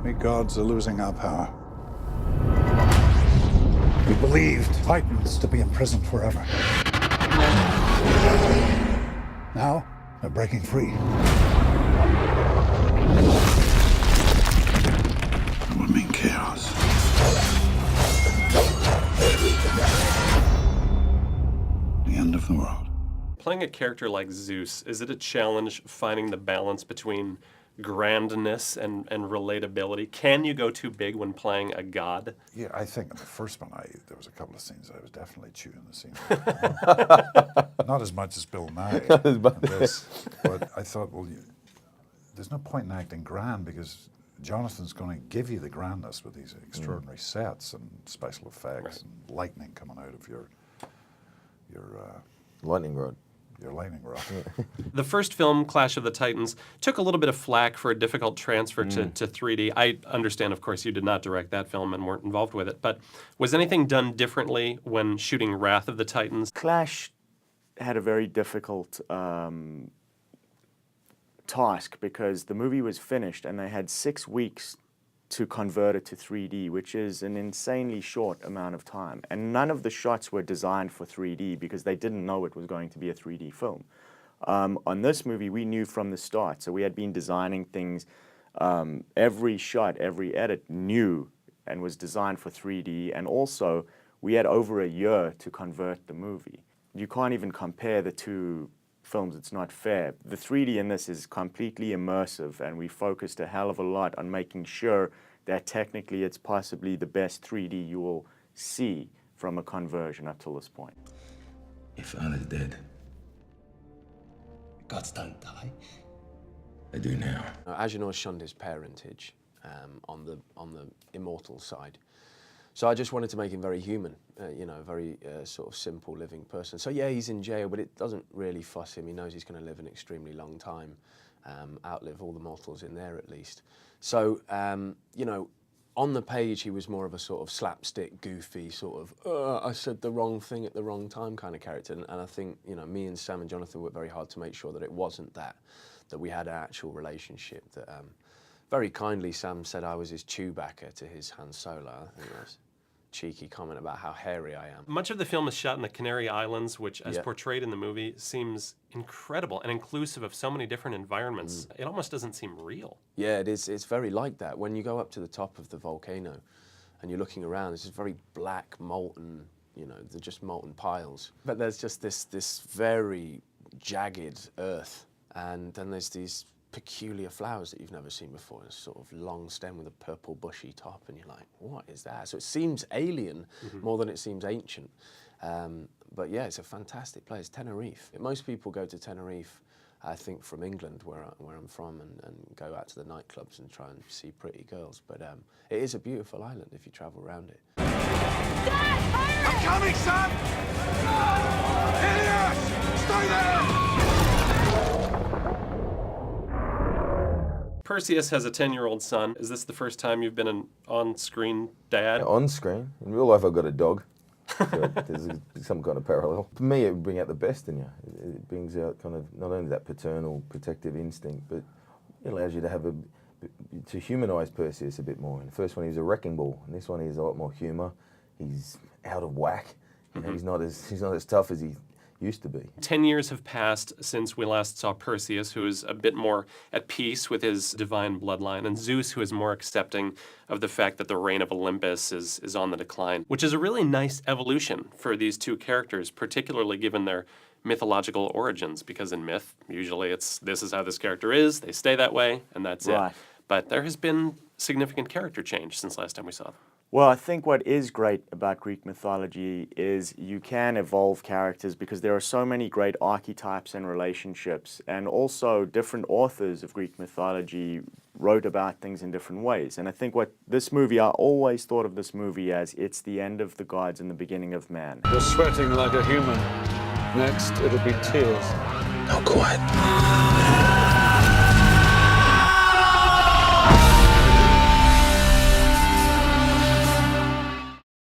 We gods are losing our power. We believed Titans to be imprisoned forever. Now, they're breaking free. It would mean chaos. The end of the world. Playing a character like Zeus, is it a challenge finding the balance between grandness and relatability? Can you go too big when playing a god? Yeah, I think in the first one, there was a couple of scenes I was definitely chewing the scene. Not as much as Bill Nye in this, but I thought, well, there's no point in acting grand because Jonathan's going to give you the grandness with these extraordinary sets and special effects and lightning coming out of your lightning rod. Your lightning rod. The first film, Clash of the Titans, took a little bit of flack for a difficult transfer to 3D. I understand, of course, you did not direct that film and weren't involved with it, but was anything done differently when shooting Wrath of the Titans? Clash had a very difficult task because the movie was finished and they had 6 weeks to convert it to 3D, which is an insanely short amount of time. And none of the shots were designed for 3D because they didn't know it was going to be a 3D film. On this movie, we knew from the start, so we had been designing things. Every shot, every edit knew and was designed for 3D, and also we had over a year to convert the movie. You can't even compare the two films, it's not fair. The 3D in this is completely immersive, and we focused a hell of a lot on making sure that technically it's possibly the best 3D you will see from a conversion up till this point. If Al is dead, gods don't die. They do now. Agenor shunned his parentage on the immortal side. So I just wanted to make him very human, very sort of simple living person. So yeah, he's in jail, but it doesn't really fuss him. He knows he's going to live an extremely long time, outlive all the mortals in there at least. So, on the page he was more of a sort of slapstick, goofy, sort of, I said the wrong thing at the wrong time kind of character. And I think, me and Sam and Jonathan worked very hard to make sure that it wasn't that we had an actual relationship, that very kindly, Sam said I was his Chewbacca to his Han Solo. I think that's a cheeky comment about how hairy I am. Much of the film is shot in the Canary Islands, which, as portrayed in the movie, seems incredible and inclusive of so many different environments. It almost doesn't seem real. Yeah, it is. It's very like that. When you go up to the top of the volcano and you're looking around, it's just very black, molten, they're just molten piles. But there's just this very jagged earth, and then there's these peculiar flowers that you've never seen before. It's sort of long stem with a purple bushy top, and you're like, what is that? So it seems alien more than it seems ancient. But yeah, it's a fantastic place, Tenerife. Most people go to Tenerife, I think, from England, where I'm from, and go out to the nightclubs and try and see pretty girls. But it is a beautiful island if you travel around it. Dad, I'm coming, son! Idiot! Stay there! Perseus has a 10-year-old son. Is this the first time you've been an on-screen dad? Yeah, on screen. In real life, I've got a dog. So there's some kind of parallel. For me, it would bring out the best in you. It brings out kind of not only that paternal, protective instinct, but it allows you to to humanise Perseus a bit more. In the first one, he was a wrecking ball. In this one, he's a lot more humour. He's out of whack. He's not as tough as he used to be. 10 years have passed since we last saw Perseus, who is a bit more at peace with his divine bloodline, and Zeus, who is more accepting of the fact that the reign of Olympus is on the decline, which is a really nice evolution for these two characters, particularly given their mythological origins, because in myth, usually this is how this character is, they stay that way, and that's it. But there has been significant character change since last time we saw them. Well, I think what is great about Greek mythology is you can evolve characters because there are so many great archetypes and relationships, and also different authors of Greek mythology wrote about things in different ways. And I think what this movie, I always thought of this movie as it's the end of the gods and the beginning of man. You're sweating like a human. Next, it'll be tears. Now quiet.